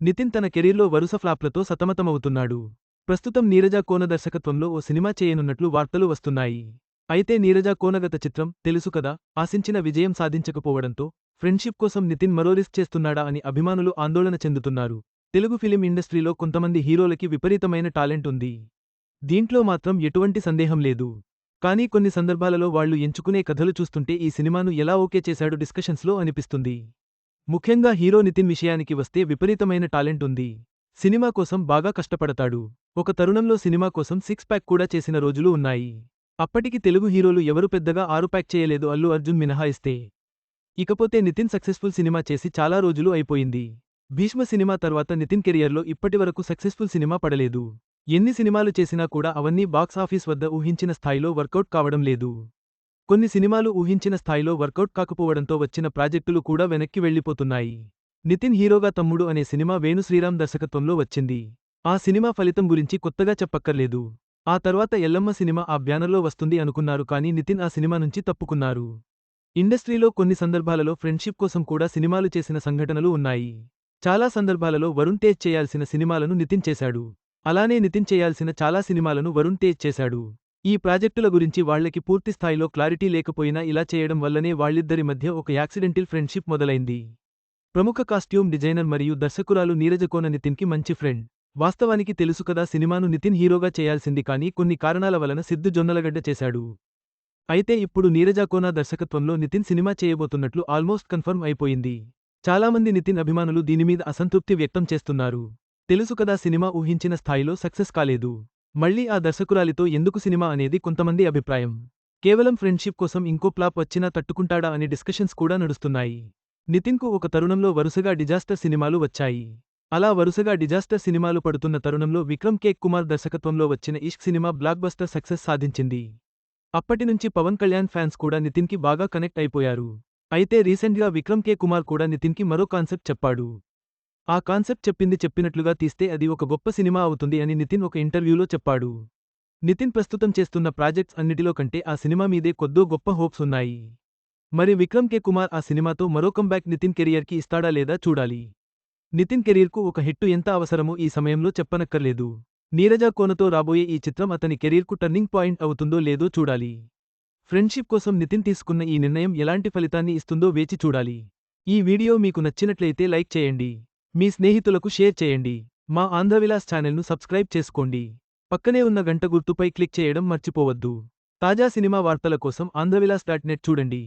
నితిన్ తన కెరీర్లో వరుస ఫ్లాప్లతో సతమతమవుతున్నాడు. ప్రస్తుతం నీరజ కోన దర్శకత్వంలో ఓ సినిమా చేయనున్నట్లు వార్తలు వస్తున్నాయి. అయితే నీరజ కోన గత చిత్రం తెలుసు కదా ఆశించిన విజయం సాధించకపోవడంతో ఫ్రెండ్షిప్ కోసం నితిన్ మరో రిస్క్ చేస్తున్నాడా అని అభిమానులు ఆందోళన చెందుతున్నారు. తెలుగు ఫిలిం ఇండస్ట్రీలో కొంతమంది హీరోలకి విపరీతమైన టాలెంట్ ఉంది. దీంట్లో మాత్రం ఎటువంటి సందేహం లేదు. కానీ కొన్ని సందర్భాలలో వాళ్లు ఎంచుకునే కథలు చూస్తుంటే ఈ సినిమాను ఎలా ఓకే చేశాడు డిస్కషన్స్లో అనిపిస్తుంది. ముఖ్యంగా హీరో నితిన్ విషయానికి వస్తే విపరీతమైన టాలెంట్ ఉంది. సినిమా కోసం బాగా కష్టపడతాడు. ఒక తరుణంలో సినిమా కోసం సిక్స్ ప్యాక్ కూడా చేసిన రోజులు ఉన్నాయి. అప్పటికి తెలుగు హీరోలు ఎవరు పెద్దగా 6 ప్యాక్ చేయలేదు అల్లు అర్జున్ మినహాయిస్తే. ఇకపోతే నితిన్ సక్సెస్ఫుల్ సినిమా చేసి చాలా రోజులు అయిపోయింది. భీష్మ సినిమా తర్వాత నితిన్ కెరియర్లో ఇప్పటివరకు సక్సెస్ఫుల్ సినిమా పడలేదు. ఎన్ని సినిమాలు చేసినా కూడా అవన్నీ బాక్స్ ఆఫీస్ వద్ద ఊహించిన స్థాయిలో వర్కౌట్ కావడం లేదు. కొన్ని సినిమాలు ఊహించిన స్థాయిలో వర్కౌట్ కాకపోవడంతో వచ్చిన ప్రాజెక్టులు కూడా వెనక్కి వెళ్లిపోతున్నాయి. నితిన్ హీరోగా తమ్ముడు అనే సినిమా వేణు శ్రీరామ్ దర్శకత్వంలో వచ్చింది. ఆ సినిమా ఫలితం గురించి కొత్తగా చెప్పక్కర్లేదు. ఆ తర్వాత ఎల్లమ్మ సినిమా ఆ బ్యానర్లో వస్తుంది అనుకున్నారు కానీ నితిన్ ఆ సినిమా నుంచి తప్పుకున్నారు. ఇండస్ట్రీలో కొన్ని సందర్భాలలో ఫ్రెండ్షిప్ కోసం కూడా సినిమాలు చేసిన సంఘటనలు ఉన్నాయి. చాలా సందర్భాలలో వరుణ్ తేజ్ చేయాల్సిన సినిమాలను నితిన్ చేశాడు. అలానే నితిన్ చేయాల్సిన చాలా సినిమాలను వరుణ్ తేజ్ చేశాడు. ఈ ప్రాజెక్టుల గురించి వాళ్లకి పూర్తి స్థాయిలో క్లారిటీ లేకపోయినా ఇలా చేయడం వల్లనే వాళ్ళిద్దరి మధ్య ఒక యాక్సిడెంటల్ ఫ్రెండ్షిప్ మొదలైంది. ప్రముఖ కాస్ట్యూమ్ డిజైనర్ మరియు దర్శకురాలు నీరజ కోన నితిన్కి మంచి ఫ్రెండ్. వాస్తవానికి తెలుసు కదా సినిమాను నితిన్ హీరోగా చేయాల్సింది కానీ కొన్ని కారణాల వలన సిద్దు జొన్నలగడ్డ చేశాడు. అయితే ఇప్పుడు నీరజ కోన దర్శకత్వంలో నితిన్ సినిమా చేయబోతున్నట్లు ఆల్మోస్ట్ కన్ఫర్మ్ అయిపోయింది. చాలామంది నితిన్ అభిమానులు దీనిమీద అసంతృప్తి వ్యక్తం చేస్తున్నారు. తెలుసు కదా సినిమా ఊహించిన స్థాయిలో సక్సెస్ కాలేదు. మళ్లీ ఆ దర్శకురాలితో ఎందుకు సినిమా అనేది కొంతమంది అభిప్రాయం. కేవలం ఫ్రెండ్షిప్ కోసం ఇంకో ఫ్లాప్ వచ్చినా తట్టుకుంటాడా అని డిస్కషన్స్ కూడా నడుస్తున్నాయి. నితిన్కు ఒక తరుణంలో వరుసగా డిజాస్టర్ సినిమాలు వచ్చాయి. అలా వరుసగా డిజాస్టర్ సినిమాలు పడుతున్న తరుణంలో విక్రమ్ కే కుమార్ దర్శకత్వంలో వచ్చిన ఇష్క్ సినిమా బ్లాక్బస్టర్ సక్సెస్ సాధించింది. అప్పటినుంచి పవన్ కళ్యాణ్ ఫ్యాన్స్ కూడా నితిన్కి బాగా కనెక్ట్ అయిపోయారు. అయితే రీసెంట్గా విక్రమ్ కే కుమార్ కూడా నితిన్కి మరో కాన్సెప్ట్ చెప్పాడు. ఆ కాన్సెప్ట్ చెప్పింది చెప్పినట్లుగా తీస్తే అది ఒక గొప్ప సినిమా అవుతుంది అని నితిన్ ఒక ఇంటర్వ్యూలో చెప్పాడు. నితిన్ ప్రస్తుతం చేస్తున్న ప్రాజెక్ట్స్ అన్నిటిలో కంటే ఆ సినిమా మీదే కొద్దో గొప్ప హోప్స్ ఉన్నాయి. మరి విక్రమ్ కే కుమార్ ఆ సినిమాతో మరో కంబ్యాక్ నితిన్ కెరియర్కి ఇస్తాడా లేదా చూడాలి. నితిన్ కెరీర్కు ఒక హిట్టు ఎంత అవసరమో ఈ సమయంలో చెప్పనక్కర్లేదు. నీరజ కోనతో రాబోయే ఈ చిత్రం అతని కెరీర్కు టర్నింగ్ పాయింట్ అవుతుందో లేదో చూడాలి. ఫ్రెండ్షిప్ కోసం నితిన్ తీసుకున్న ఈ నిర్ణయం ఎలాంటి ఫలితాన్ని ఇస్తుందో వేచి చూడాలి. ఈ వీడియో మీకు నచ్చినట్లయితే లైక్ చేయండి. మీ స్నేహితులకు షేర్ చేయండి. మా ఆంధ్రవిలాస్ ఛానల్ను సబ్స్క్రైబ్ చేసుకోండి. పక్కనే ఉన్న గంట గుర్తుపై క్లిక్ చేయడం మర్చిపోవద్దు. తాజా సినిమా వార్తల కోసం ఆంధ్రవిలాస్.net చూడండి.